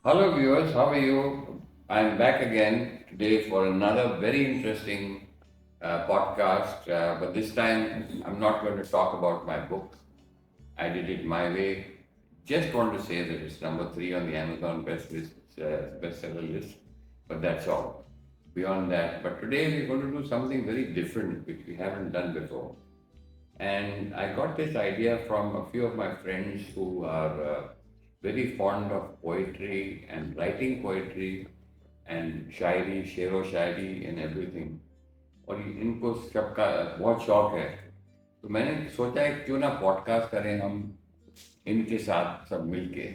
Hello, viewers. How are you? I'm back again today for another very interesting podcast. But this time, I'm not going to talk about my book. I did it my way. Just want to say that it's number three on the Amazon bestseller list. But that's all. Beyond that, but today we're going to do something very different, which we haven't done before. And I got this idea from a few of my friends who are very fond of poetry and writing poetry and शायरी शेरो शायरी and everything. और इनको सबका बहुत शौक है. तो मैंने सोचा है क्यों ना पॉडकास्ट करें हम इनके साथ सब मिलके.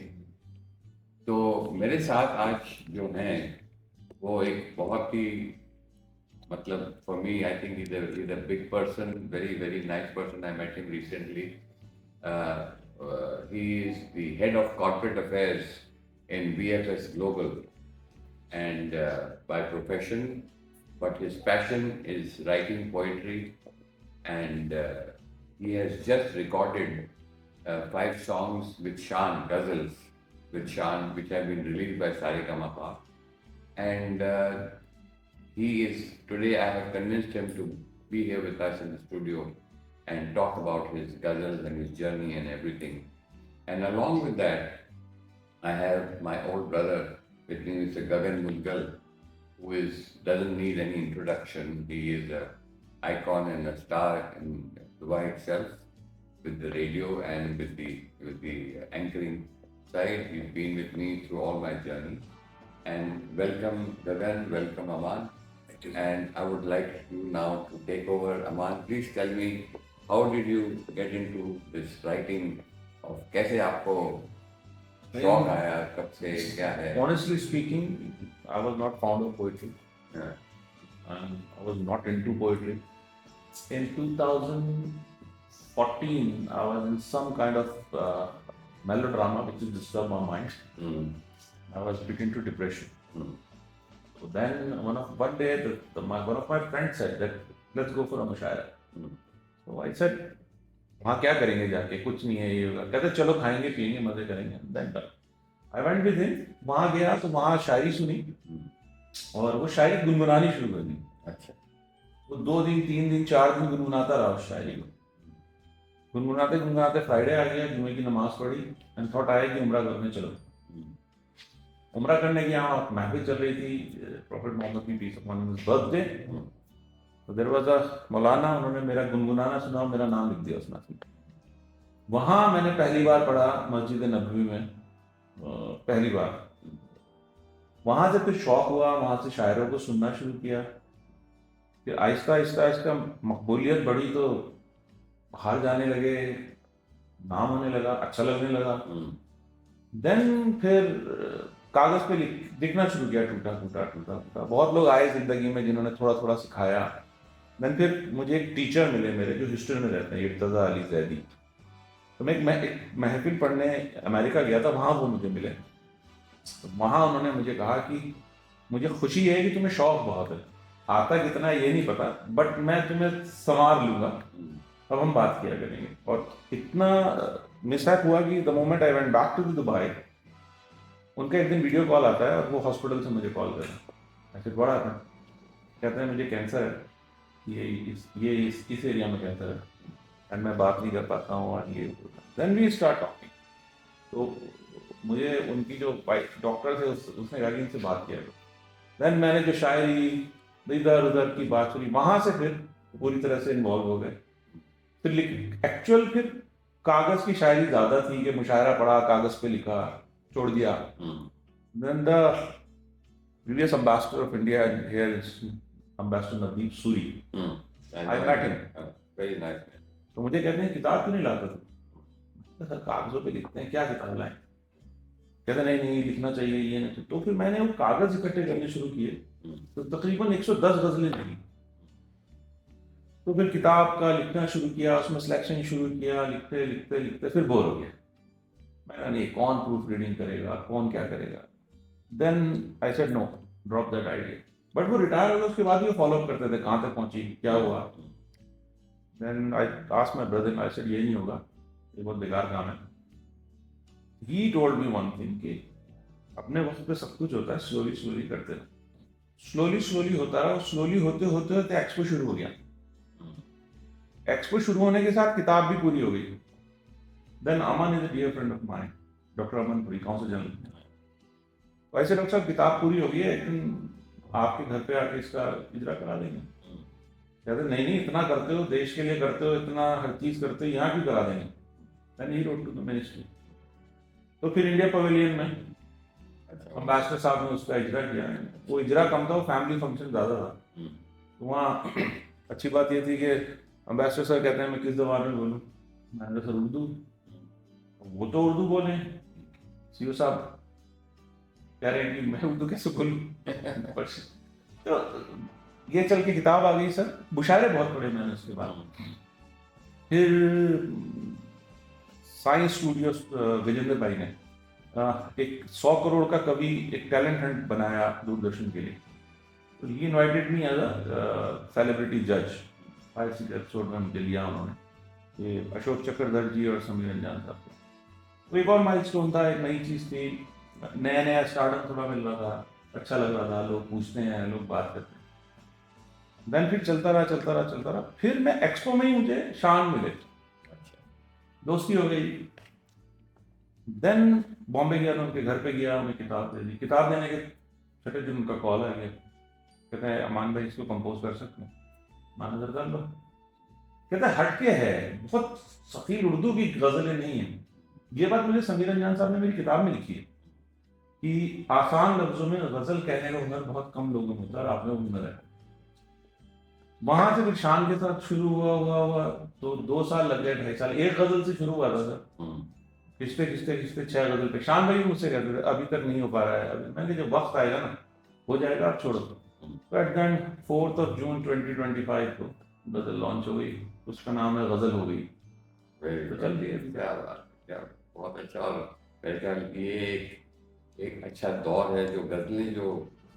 तो मेरे साथ आज जो हैं वो एक बहुत ही मतलब for me I think he's a big person, very nice person. I met him recently. He is the head of corporate affairs in VFS Global and by profession, but his passion is writing poetry, and he has just recorded 5 songs with Shan, ghazals with Shan, which have been released by Saregama. And he is today. I have convinced him to be here with us in the studio and talk about his ghazals and his journey and everything. And along with that, I have my old brother with me, Mr. Gagan Mulgal, who doesn't need any introduction. He is an icon and a star in Dubai itself with the radio and with the anchoring side. He's been with me through all my journey. And welcome Gagan, welcome Aman. And I would like you now to take over. Aman, please tell me, how did you get into this writing of कैसे आपको शौक आया, कब से, क्या है? Honestly speaking, I was not fond of poetry. Yeah. And I was not into poetry. In 2014, I was in some kind of melodrama which disturbed my mind. Mm. I was bit into depression. Mm. So then one day, one of my friends said that let's go for a mushaira. Mm. So I said, वहाँ क्या करेंगे जाके, कुछ नहीं है ये होगा. कहते चलो खाएंगे पिएंगे मजे करेंगे. Then I went with him. वहाँ गया तो वहाँ शायरी सुनी और वो शायरी गुनगुनानी शुरू कर दी. अच्छा. वो 2 दिन 3 दिन 4 दिन गुनगुनाता रहा उस शायरी को. गुनगुनाते गुनगुनाते फ्राइडे आ गया, जुमे की नमाज पढ़ी एंड थॉट आया कि उम्रा करने चलो. उम्रा करने की यहाँ महफिल चल रही थी, प्रॉफेट मोहम्मद की पीस अपॉन हिज बर्थडे. तो देयर वाज अ मौलाना, उन्होंने मेरा गुनगुनाना सुना और मेरा नाम लिख दिया उस महफिल में. वहाँ मैंने पहली बार पढ़ा मस्जिद नबवी में, पहली बार. वहाँ से फिर शौक हुआ, वहाँ से शायरों को सुनना शुरू किया. फिर आहिस्ता आहिस्ता आहिस्ता मकबूलियत बढ़ी तो बाहर जाने लगे, नाम होने लगा, अच्छा लगने लगा. देन फिर कागज पे लिखना शुरू किया, टूटा टूटा टूटा टूटा. बहुत लोग आए जिंदगी में जिन्होंने थोड़ा थोड़ा सिखाया. देन फिर मुझे एक टीचर मिले मेरे जो हिस्ट्री में रहते हैं, इर्तजा अली जैदी. तो मैं एक महफिल पढ़ने अमेरिका गया था, वहाँ वो मुझे मिले. तो वहाँ उन्होंने मुझे कहा कि मुझे खुशी है कि तुम्हें शौक बहुत है, आता कितना ये नहीं पता, बट मैं तुम्हें संवार लूँगा, अब हम बात किया करेंगे. और इतना मिसहैप हुआ कि the moment I went back to Dubai, उनका एक दिन वीडियो कॉल आता है और वो हॉस्पिटल से मुझे कॉल कर रहे हैं. ऐसे बड़ा था, कहते हैं मुझे कैंसर है, ये इस एरिया में कैंसर है एंड मैं बात नहीं कर पाता हूँ और ये. Then we start talking. तो मुझे उनकी जो डॉक्टर थे उसने कहा कि इनसे बात किया. देन मैंने जो शायरी इधर उधर की बात सुनी, वहाँ से फिर पूरी तरह से इन्वॉल्व हो गए. फिर एक्चुअल फिर कागज की शायरी ज़्यादा थी कि मुशायरा पढ़ा, कागज पे लिखा, छोड़ दिया. Then the previous ambassador of India here is ambassador Navdeep Suri. I met him, very nice. तो मुझे कहते हैं किताब क्यों नहीं लाते थे? सर कागजों पे लिखते हैं, क्या किताब लाएं? कहते नहीं नहीं लिखना चाहिए, ये नहीं. तो फिर मैंने वो कागज इकट्ठे करने शुरू किए, तो तकरीबन 110 गजलें लिखी. तो फिर किताब का लिखना शुरू किया, उसमें सिलेक्शन शुरू किया, लिखते लिखते लिखते फिर बोर हो गया. मैंने नहीं, कौन प्रूफ रीडिंग करेगा, कौन क्या करेगा. Then I said no, drop that idea. But वो रिटायर हो गए, उसके बाद भी फॉलो अप करते थे, कहाँ तक पहुंची, क्या हुआ. Then I asked my brother, I said ये नहीं होगा, ये बहुत बेकार काम है. He told me one thing कि अपने वक्त पे सब कुछ होता है, स्लोली स्लोली करते रहो, स्लोली स्लोली होता रहा, स्लोली होते होते होते एक्सपो शुरू हो गया। एक्सपो शुरू होने के साथ किताब भी पूरी हो गई। Then Aman is a dear friend of mine, doctor Aman Puri, council general. वैसे डॉक्टर साहब किताब पूरी हो गई है, लेकिन आपके घर पे आके इसका इजरा करा देंगे। कहते नहीं नहीं, इतना करते हो, देश के लिए करते हो, इतना हर चीज करते हो, यहाँ क्यों करा देंगे। Then he wrote to the ministry. तो फिर इंडिया पवेलियन में अम्बेसडर साहब ने उसका इजरा किया है। वो इजरा कम था, वो फैमिली फंक्शन ज़्यादा था। तो वहाँ अच्छी बात ये थी कि अम्बेसडर सर कहते हैं मैं किस जबान में बोलूँ, मैंने सर उर्दू। वो तो उर्दू बोले, सीओ साहब कह रहे हैं कि मैं उर्दू कैसे बोलूँ। तो ये चल के किताब आ गई सर, मुशायरे बहुत पढ़े मैंने उसके बाद। फिर साइंस स्टूडियोज विजेंद्र भाई ने एक 100 करोड़ का कवि एक टैलेंट हंट बनाया दूरदर्शन के लिए। तो he invited me as a celebrity जज। 5-6 एपिसोड में मुझे लिया उन्होंने, ये अशोक चक्रधर जी और समीर रंजान साहब को। तो एक और माइलस्टोन था, एक नई चीज़ थी, नया नया स्टार्टअप थोड़ा मिल रहा था, अच्छा लग रहा था, लोग पूछते हैं, लोग बात करते हैं। देन फिर चलता रहा। फिर मैं एक्सपो में ही मुझे शान मिले, दोस्ती हो गई। देन बॉम्बे गया, तो उनके घर पे गया, उन्हें किताब दे दी। किताब देने के छठे दिन उनका कॉल आ गया, कहते हैं अमान भाई इसको कंपोज कर सकते हैं, मान नजर कर लो। कहते हैं हटके है, बहुत सफील उर्दू की गजलें नहीं है। ये बात मुझे समीर रंजान साहब ने मेरी किताब में लिखी है कि आसान लफ्जों में गजल कहने का हुनर बहुत कम लोगों में होता है, आप में हुनर है। वहां से फिर शान के साथ शुरू हुआ तो 2 साल लग गए, 2.5 साल। एक गजल से शुरू हुआ था सर, खिंचते 6 गजल पे। शान भाई मुझसे कहते थे अभी तक नहीं हो पा रहा है, अभी मैंने जब वक्त आएगा ना हो जाएगा, आप छोड़ो। तो एट द एंड 4 जून 2025 को गजल लॉन्च हो गई, उसका नाम है गजल हो गई। तो चल रही है। क्या बहुत अच्छा। और मेरे ख्याल की ये एक अच्छा दौर है जो गजलें जो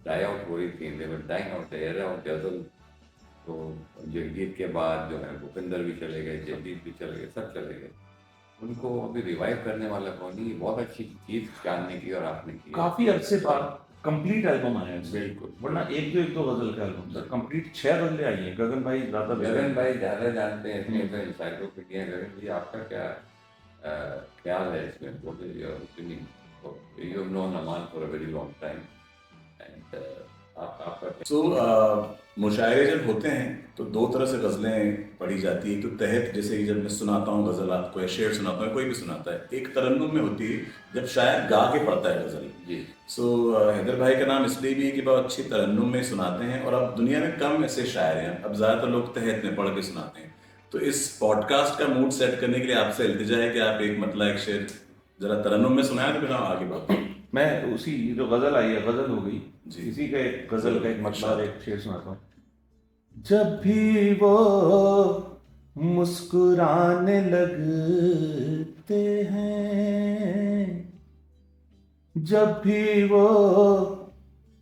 डाई आउट हो रही थी, देवर डाइंग आउट, एरा ऑफ गजल। तो जगजीत के बाद जो है भूपेंद्र भी चले गए, जगजीत भी चले गए, सब चले गए। उनको अभी रिवाइव करने वाला कौन नहीं, बहुत अच्छी चीज जानने की और आपने की। काफी अरसे बाद कंप्लीट एल्बम आया है। बिल्कुल, वरना एक दो गजल का एल्बम सर, कंप्लीट 6 गजलें आई हैं। गगन भाई ज्यादा जानते हैं इसमें, तो इंसाइक्लोपीडिया। गगन जी आपका क्या ख्याल है इसमें? What is your opinion? You have known Aman for a very long time and आपका मुशायरे जब होते हैं तो 2 तरह से गज़लें पढ़ी जाती है। तो तहत जैसे कि जब मैं सुनाता हूँ गज़ल आपको या शेर सुनाता हूँ, कोई भी सुनाता है, एक तरन्नुम में होती है जब शायर गा के पढ़ता है गज़ल जी। सो हैदर भाई का नाम इसलिए भी है कि बहुत अच्छी तरन्नुम में सुनाते हैं, और अब दुनिया में कम ऐसे शायर हैं, अब ज़्यादातर लोग तहत में पढ़ के सुनाते हैं। तो इस पॉडकास्ट का मूड सेट करने के लिए आपसे इल्तिजा है कि आप एक मतलब एक शेर जरा तरन्नुम में सुनाए, तो फिर हम आगे बढ़ते हैं। मैं उसी जो गजल आई है, गजल हो गई जी, इसी का एक गजल का एक मतलब एक शेर सुनाता हूँ। जब भी वो मुस्कुराने लगते हैं, जब भी वो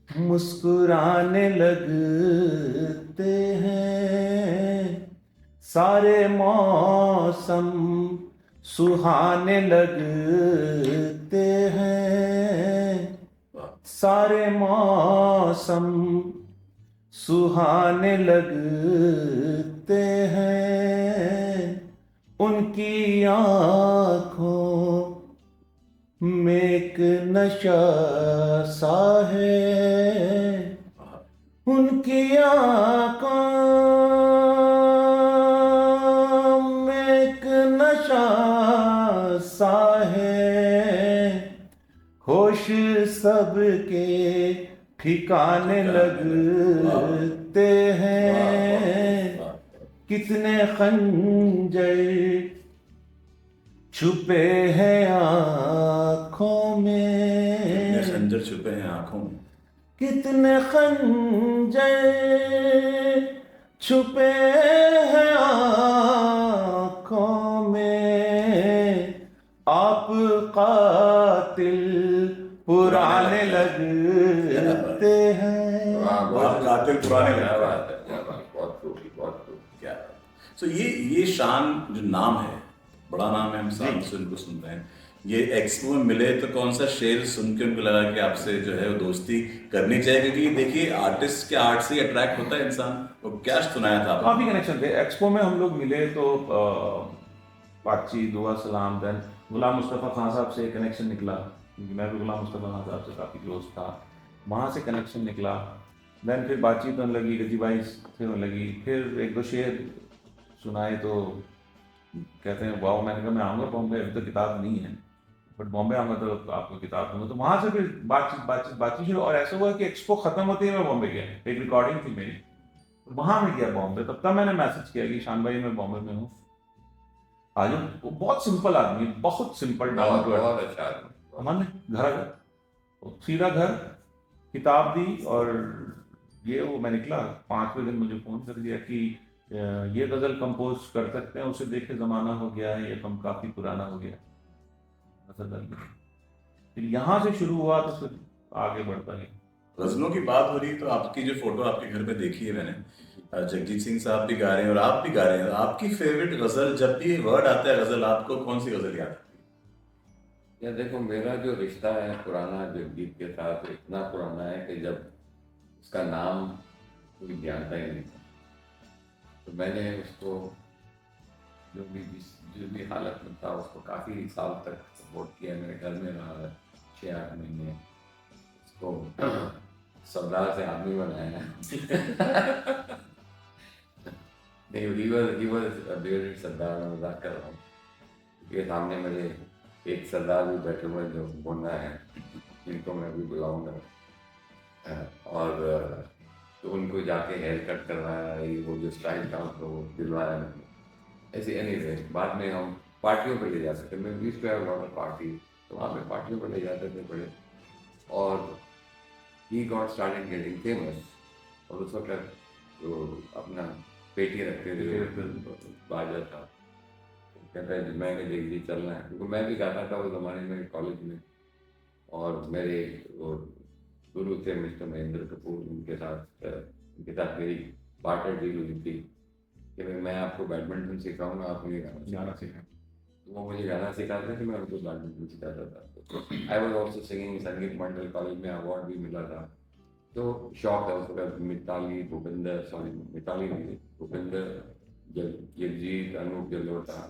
मुस्कुराने लगते हैं, सारे मौसम सुहाने लगते हैं, सारे मौसम सुहाने लगते हैं। उनकी आँखों में एक नशा सा है, उनकी आँखों में एक नशा सा है, होश सबके ठिकाने लगते हैं। कितने खंजर छुपे हैं आँखों में, खंजर छुपे हैं आँखों में, कितने खंजर छुपे हैं आँखों में। आप कातिल पुराने लगते हैं, आप कातिल पुराने लगते हैं। बहुत खूब क्या। सो ये शान जो नाम है, बड़ा नाम है, हम सालों से इनको सुन रहे हैं। ये एक्सपो में मिले तो कौन सा शेर सुन के उनको लगा कि आपसे जो है वो दोस्ती करनी चाहिए, क्योंकि देखिए आर्टिस्ट के आर्ट से अट्रैक्ट होता है इंसान। वो क्या सुनाया था काफी आपने? कनेक्शन थे। एक्सपो में हम लोग मिले तो बातचीत, दुआ सलाम, देन गुलाम मुस्तफ़ा खान साहब से कनेक्शन निकला, क्योंकि मैं भी गुलाम मुस्तफ़ा खान साहब से काफ़ी क्लोज था, वहाँ से कनेक्शन निकला। देन फिर बातचीत होने लगी, गजी भाई से होने लगी, फिर एक दो शेर सुनाए तो कहते हैं वाह। मैंने कहा मैं आऊँगा बॉम्बे, अभी तो किताब नहीं है, बट बॉम्बे आऊँगा तो आपको किताब दूंगा। तो वहाँ से फिर बातचीत बातचीत बातचीत शुरू, और ऐसा हुआ कि एक्सपो खत्म होते ही मैं बॉम्बे गया, एक रिकॉर्डिंग थी मेरी, वहाँ मैं गया बॉम्बे। तब मैंने मैसेज किया कि शान भाई मैं बॉम्बे में हूँ, आ जाओ। वो बहुत सिंपल आदमी, बहुत सिंपल, डाउन बहुत टू अर्थ। बहुत अच्छा आदमी। हमने घर तो सीधा घर, किताब दी, और ये वो मैं निकला। 5वें दिन मुझे फ़ोन कर दिया कि ये गज़ल कंपोज कर सकते हैं, उसे देखे ज़माना हो गया है, ये कम काफ़ी पुराना हो गया। गज़ल डाल दी। फिर यहाँ से शुरू हुआ तो फिर आगे बढ़ता गया। गजलों की बात हो रही तो आपकी जो फोटो आपके घर पे देखी है मैंने, जगजीत सिंह साहब भी गा रहे हैं और आप भी गा रहे हैं। आपकी फेवरेट गजल, जब भी वर्ड आता है गजल, आपको कौन सी गजल याद आती या देखो, मेरा जो रिश्ता है पुराना जगजीत के साथ, इतना पुराना है कि जब उसका नाम कोई जानता ही नहीं था, तो मैंने उसको जो भी हालत में था उसको काफ़ी साल तक सपोर्ट किया। मेरे घर में रहा 6-8 महीने, उसको सरदार से आदमी बनाया। नहीं, he was a bearded सरदार, मैं मजाक कर रहा हूँ। ये सामने मेरे एक सरदार भी बैठे हुए हैं जो बोलना है, जिनको मैं भी बुलाऊंगा, और तो उनको जाके हेयर कट करवाया, ये वो जो स्टाइल था उसको दिलवाया मैंने। ऐसे एनीवे बाद में हम पार्टियों पे ले जाते थे। मैं used to have lot of party, तो वहाँ पे पार्टियों पे ले जाते थे बड़े। और he got started getting famous, और उस वक्त तो अपना पेटी रखते थे, बाजा था, कहता है मैं जगजीत चलना है, क्योंकि मैं भी गाता था उस ज़माने में कॉलेज में। और मेरे वो गुरु थे मिस्टर महेंद्र कपूर, उनके साथ मेरी बार्टर डील हुई थी कि भाई मैं आपको बैडमिंटन सिखाऊंगा, आप मुझे गाना सिखाएं। तो वो मुझे गाना सिखाते थे, मैं उनको बैडमिंटन सिखाता था। आई वॉज ऑल्सो सिंगिंग, संगीत मंडल कॉलेज में अवार्ड भी मिला था। तो शौक है उसका। मिताली नहीं, भूपेंद्र, जगजीत, अनूप जलोटा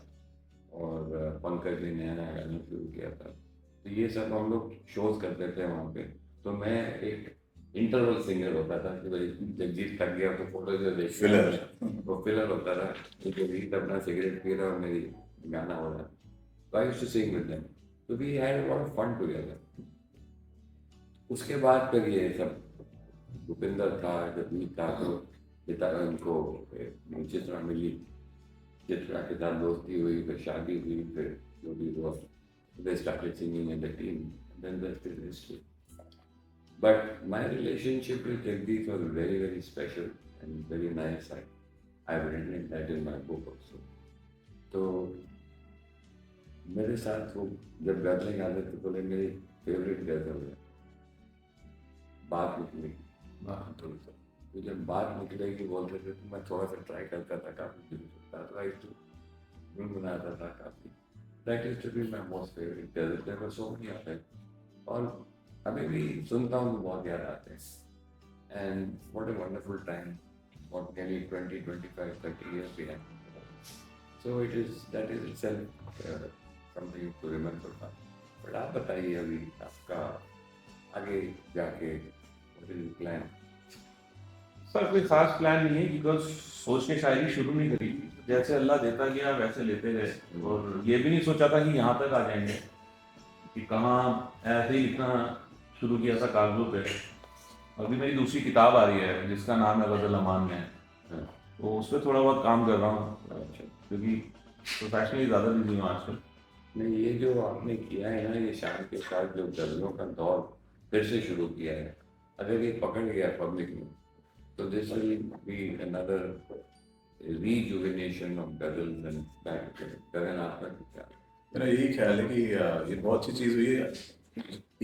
और पंकज ने नया नया गाना शुरू किया था। तो ये सब हम लोग शोज करते थे वहाँ पे। तो मैं एक इंटरवल सिंगर होता था कि भाई जगजीत थक गया तो फोटो जो देख फिलर। वो फिलर होता था कि जगजीत अपना सिगरेट पी रहा और मेरी गाना हो रहा है। तो I used to sing with them, तो we had a lot of fun together. उसके बाद फिर ये सब भूपेंद्र था, जगजीत था, तो पिता उनको चित्रा मिली, चित्रा के साथ दोस्ती हुई, फिर शादी हुई, फिर जो भी हुआ, they started singing in the team, and then the rest is history. But my relationship with Jagdish was very, very special and very nice. I've written that in my book also. तो मेरे साथ वो जब गज़लें गाते थे, बोले मेरी favourite गज़ल है बात निकली। तो जब बात निकलेगी बोलते थे तो मैं थोड़ा सा ट्राई करता था, काफ़ी दिल होता था, गुनगुनाता था काफ़ी। That used to be my most favorite gazelle. There were so many of them. और अभी भी सुनता हूँ तो बहुत याद आते हैं। And what a wonderful time. What nearly 20, 25, 30 years behind. So that is itself something to remember. But आप बताइए अभी आपका आगे जाके what is the plan? Sir कोई खास प्लान नहीं है, बिकॉज सोच के शायरी शुरू नहीं करी, जैसे अल्लाह देता गया वैसे लेते गए। और ये भी नहीं सोचा था कि यहाँ तक आ जाएंगे, कि कहाँ ऐसे ही लिखना शुरू किया था कागजों पे। अभी मेरी दूसरी किताब आ रही है जिसका नाम है गज़ल अमान में, तो उस पर थोड़ा बहुत काम कर रहा हूँ, क्योंकि प्रोफेशनली ज़्यादा बिजी हूँ आजकल। नहीं, ये जो आपने किया है ना, ये शान के साथ जो गज़लों का दौर फिर से शुरू किया है, अगर ये पकड़ गया पब्लिक में तो this will be another rejuvenation of ghazals and back गगन आपका क्या? मेरा यही ख्याल है कि ये बहुत अच्छी चीज़ हुई है।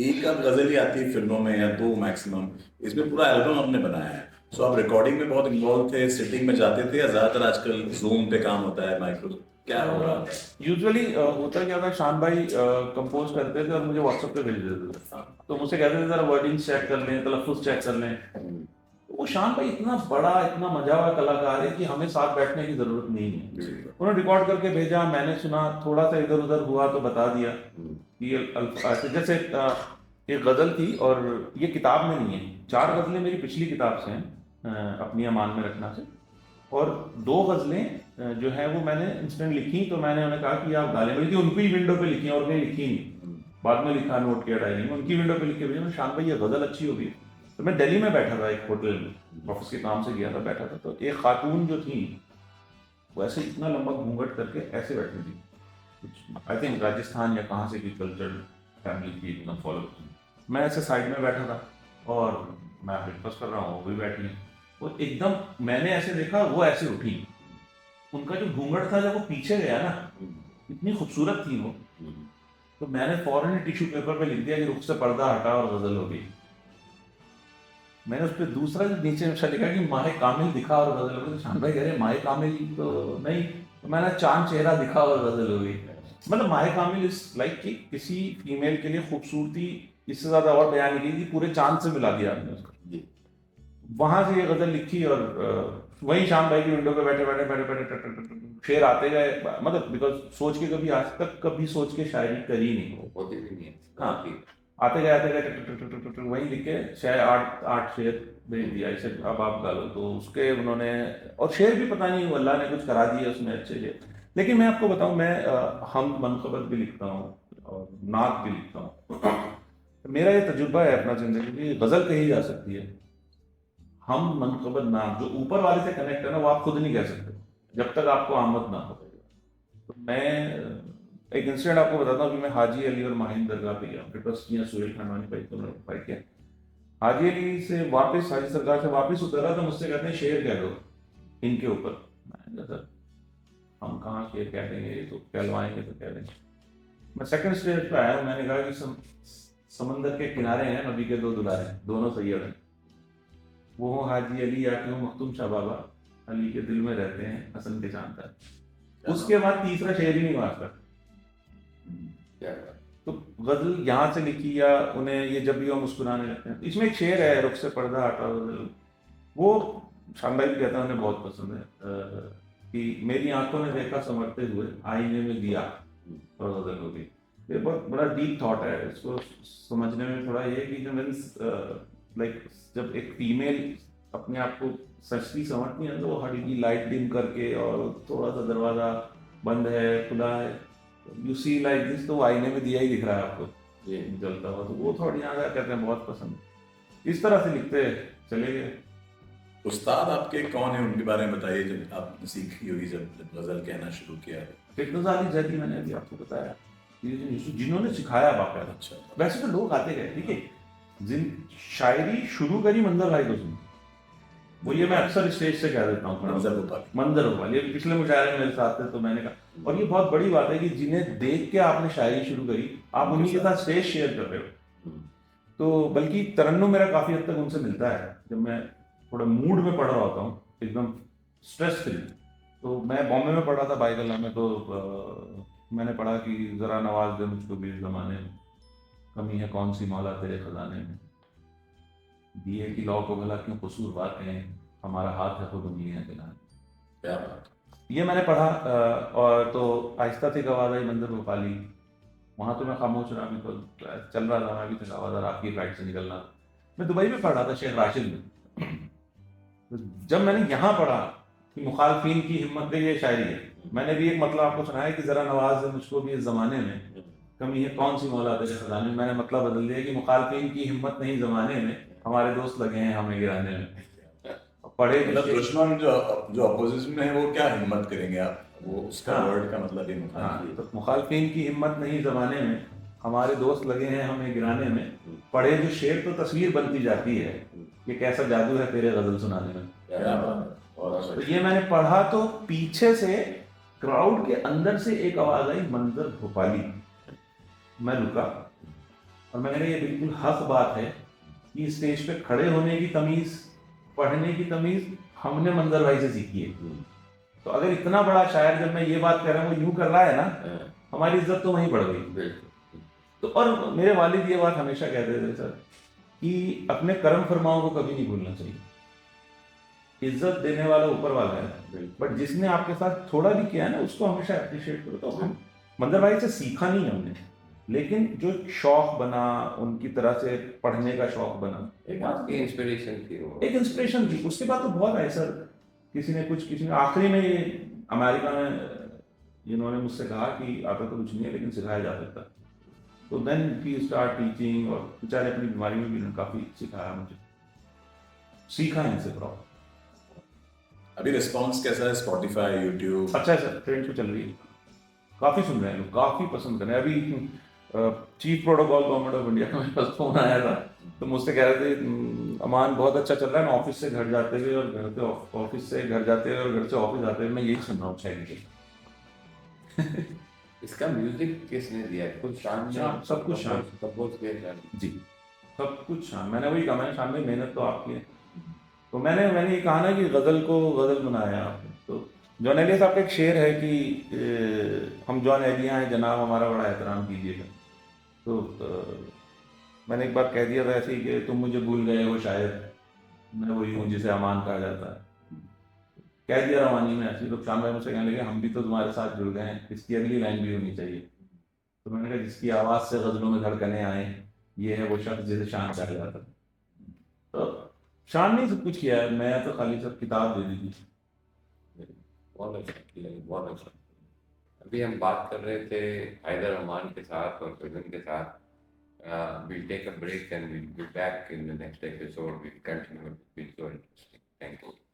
एक आध गज़ल ही आती है फिल्मों में या दो मैक्सिमम, इसमें पूरा एल्बम हमने बनाया है। सो आप रिकॉर्डिंग में बहुत इन्वॉल्व थे, सिटिंग में जाते थे, या ज़्यादातर आजकल जूम पे काम होता है, माइक्रो क्या हो रहा था? यूजुअली होता क्या था, शान भाई कंपोज करते थे और मुझे व्हाट्सएप पे भेज देते थे, तो मुझसे कहते थे जरा वर्डिंग चेक कर लें, तलफ्फुज़ चेक कर लें। तो वो शान भाई इतना बड़ा, इतना मजा हुआ कलाकार है कि हमें साथ बैठने की जरूरत नहीं है। उन्होंने रिकॉर्ड करके भेजा, मैंने सुना, थोड़ा सा इधर उधर हुआ तो बता दिया कि ये ऐसे जैसे एक गजल थी, और ये किताब में नहीं है, 4 गजलें मेरी पिछली किताब से हैं, अपनी अमान में रखना से, और 2 गजलें जो है वो मैंने इंस्टेंट लिखी, तो मैंने उन्हें कहा कि आप गालें, बल्कि उनकी विंडो पे लिखी और कहीं लिखी नहीं, बाद में लिखा, नोट किया डायरी में, उनकी विंडो पे लिख के भेजा। शान भाई ये गजल अच्छी होगी। तो मैं दिल्ली में बैठा था, एक होटल में ऑफिस के काम से गया था, बैठा था, तो एक खातून जो थी वो ऐसे इतना लंबा घूंघट करके ऐसे बैठी थी, कुछ आई थिंक राजस्थान या कहाँ से भी कल्चर फैमिली की एकदम फॉलो। मैं ऐसे साइड में बैठा था और मैं ब्रेकफास्ट कर रहा हूँ, वो भी बैठी है, वो एकदम मैंने ऐसे देखा, वो ऐसे उठी, उनका जो घूंघट था जब वो पीछे गया ना, इतनी खूबसूरत थी वो, तो मैंने फौरन टिश्यू पेपर पे लिख दिया कि रुख से पर्दा हटा और गजल हो गई। मैंने उस पर दूसरा जो नीचे नक्शा लिखा कि माहे कामिल दिखा और गजल हो गई। शान भाई कह रहे माहे कामिल तो नहीं, तो मैंने चांद चेहरा दिखा और गजल हो गई। मतलब माहे कामिल इस लाइक कि किसी फीमेल के लिए खूबसूरती इससे ज्यादा और बयान नहीं की, पूरे चांद से मिला दिया आपने उसको। वहां से ये गजल लिखी, और वही शाम भाई की विंडो पे बैठे बैठे बैठे बैठे शेर आते गए, मतलब बिकॉज सोच के कभी आज तक कभी सोच के शायरी करी नहीं, होती भी नहीं है। हाँ, आते गए वही लिख के शायद 8 शेर भेज दिया, इसे अब आप गालो, तो उसके उन्होंने, और शेर भी पता नहीं अल्लाह ने कुछ करा दिए उसमें अच्छे से। लेकिन मैं आपको बताऊं, मैं हम मनक़बत भी लिखता हूँ और नात भी लिखता हूँ। मेरा ये तजुर्बा है अपना जिंदगी की, गजल कही जा सकती है, हम मनक़बत नात जो ऊपर वाले से कनेक्ट है ना, वो आप खुद नहीं कह सकते जब तक आपको आमद ना हो। तो मैं एक इंसिडेंट आपको बताता हूँ कि मैं हाजी अली और माहिन दरगाह पे गया, ट्रस्ट किया, सुहेल खानवानी भाई को फाइट किया, हाजी अली से वापस, हाजी सरकार से वापस उतरा तो मुझसे कहते हैं शेर कह दो इनके ऊपर। मैंने कहा सर हम कहाँ शेर कह देंगे, ये तो कहलवाएंगे तो कह देंगे। मैं सेकंड स्टेज पे आया, मैंने कहा कि समंदर के किनारे हैं नबी के 2 दुलारे, दोनों सैयद हैं, वो हो हाजी अली या क्यों मखतूम शाह बाबा, अली के दिल में रहते हैं हसन के चांद तक। उसके बाद तीसरा शेर ही नहीं वास्ता। तो गजल यहाँ से लिखी, या उन्हें ये जब भी वो मुस्कुराने लगते हैं, इसमें एक शेर है, रुख से पर्दा हटा, वो शानदार भी कहता है, उन्हें बहुत पसंद है, कि मेरी आंखों ने देखा संवरते हुए, आईने में दिया और गजल हो गई। ये बहुत बड़ा डीप थॉट है, इसको समझने में थोड़ा ये कि लाइक जब एक फीमेल अपने आप को सचती समझती है, तो वो हल्की लाइट डिम करके, और थोड़ा सा दरवाजा बंद है खुला है, यू सी लाइक दिस, तो आईने में दिया ही दिख रहा है आपको ये जलता हुआ, तो वो थोड़ी यहाँ कहते हैं बहुत पसंद। इस तरह से लिखते चले गए। उस्ताद आपके कौन है, उनके बारे में बताइए, जब आपने सीखी होगी, जब गजल कहना शुरू किया। फिरोज अली जैदी मैंने अभी आपको बताया, जिन्होंने सिखाया बाकायदा। अच्छा, वैसे तो लोग आते गए, ठीक है, जिन शायरी शुरू करी मंजर भाई को सुन, वो ये मैं अक्सर स्टेज से कह देता हूँ, मंजर गोपाल, ये पिछले मुशायरे में मेरे साथ थे, तो मैंने कहा, और ये बहुत बड़ी बात है कि जिन्हें देख के आपने शायरी शुरू करी, आप उन्हीं के साथ स्टेज शेयर कर रहे हो। तो बल्कि तरन्नुम मेरा काफी हद तक उनसे मिलता है, जब मैं थोड़ा मूड में पढ़ रहा होता हूँ, एकदम स्ट्रेस फ्री। तो मैं बॉम्बे में पढ़ा था बाईगला में, तो मैंने पढ़ा कि जरा नवाज दे मुझको भी जमाने में, कमी है कौन सी मौला तेरे खजाने में, दिए की लौ को भला क्यों कसूरवार कहें, हमारा हाथ है खुद उंगलियां गिनाने। क्या बात, ये मैंने पढ़ा, और तो आहिस्ता थी आवाज़ आई मंदिर भोपाली, वहाँ तो मैं खामोश रहा, भी तो चल रहा था, मैं भी थका हुआ था, रात की फ्लाइट से निकलना। मैं दुबई में पढ़ा था शेख राशिद में, तो जब मैंने यहाँ पढ़ा कि मुखालफिन की हिम्मत दे, ये शायरी है, मैंने भी एक मतलब आपको सुनाया कि जरा नवाज दे मुझको भी इस जमाने में, कमी है कौन सी मौला तेरे खजाने में। मैंने मतलब बदल दिया कि मुखालफिन की हिम्मत नहीं जमाने में, हमारे दोस्त लगे हैं हमें गिराने में। पढ़े मतलब दुश्मन जो अपोजिशन में है वो क्या हिम्मत करेंगे आप, वो उसका वर्ड का मतलब ही तो मुखालफिन की हिम्मत नहीं जमाने में, हमारे दोस्त लगे हैं हमें गिराने में, पढ़े जो शेर तो तस्वीर बनती जाती है, ये कैसा जादू है तेरे गजल सुनाने में। तो ये मैंने पढ़ा, तो पीछे से क्राउड के अंदर से एक आवाज आई मंजर भोपाली। मैं रुका और मैंने कहा ये बिल्कुल हक बात है कि स्टेज पे खड़े होने की तमीज, पढ़ने की तमीज हमने मंजर भाई से सीखी है। तो अगर इतना बड़ा शायर जब मैं ये बात कर रहा हूँ वो यूं कर रहा है ना, हाँ, हमारी इज्जत तो वहीं बढ़ गई। बिल्कुल। तो और मेरे वालिद ये बात हमेशा कहते थे सर कि अपने कर्म फरमाओं को कभी नहीं भूलना चाहिए, इज्जत देने वाला ऊपर वाला है, बिल्कुल। बट जिसने आपके साथ थोड़ा भी किया है ना उसको हमेशा अप्रिशिएट करो। तो हम मंदर भाई से सीखा नहीं हमने, लेकिन जो एक शौक बना, उनकी तरह से पढ़ने का शौक बना, एक आपकी इंस्पिरेशन थी वो। एक इंस्पिरेशन थी। उसके बाद तो बहुत आए सर, किसी ने आखिरी में ये अमेरिका में इन्होंने मुझसे कहा कि आता तो कुछ नहीं है लेकिन सिखाया जा सकता है। तो देन ही स्टार्ट टीचिंग, और बेचारे अपनी बीमारी में भी इन्होंने काफ़ी सिखाया मुझे, सीखा है इनसे प्रॉपर। अभी रिस्पॉन्स कैसा है स्पॉटिफाई यूट्यूब? अच्छा है सर, ट्रेंड पे चल रही है, काफ़ी सुन रहे हैं लोग, काफ़ी पसंद कर रहे हैं। अभी chief protocol government of India का मेरे पास फोन आया था, तो मुझसे कह रहे थे अमान बहुत अच्छा चल रहा है, मैं ऑफिस से घर जाते हुए और घर से ऑफिस से घर जाते हुए और घर से ऑफिस आते हुए मैं यही सुन रहा हूँ 6 घंटे। इसका म्यूजिक किसने दिया? खुद शान ने? शान, सब कुछ शान। कंपोज किया शान? जी, सब कुछ शान। मैंने वही कहा, मैंने शान में मेहनत तो आपकी है। तो मैंने ये कहा ना कि गज़ल को गज़ल बनाया आपने। तो जॉन एलिया साहब का एक शेर है कि हम जॉन एलिया हैं जनाब, हमारा बड़ा एहतराम कीजिएगा। तो मैंने एक बार कह दिया था ऐसे ही कि तुम मुझे भूल गए हो शायद, मैं वही हूँ जिसे अमान कहा जाता है। कह दिया रवानी में ऐसे ही। तो शान भाई मुझसे कहने लगे हम भी तो तुम्हारे साथ जुड़ गए हैं, इसकी अगली लाइन भी होनी चाहिए। तो मैंने कहा जिसकी आवाज़ से गज़लों में धड़कने आए, ये है वो शख्स जिसे शान कहा जाता है। तो शान ने सब कुछ किया है, मैं तो खाली सब किताब दे दी थी। बहुत अच्छा किया, बहुत अच्छा। अभी हम बात कर रहे थे हैदर अमान के साथ और फिल्म के साथ। we'll take a break and we'll be back in the next episode. We'll continue. It's been so interesting. Thank you.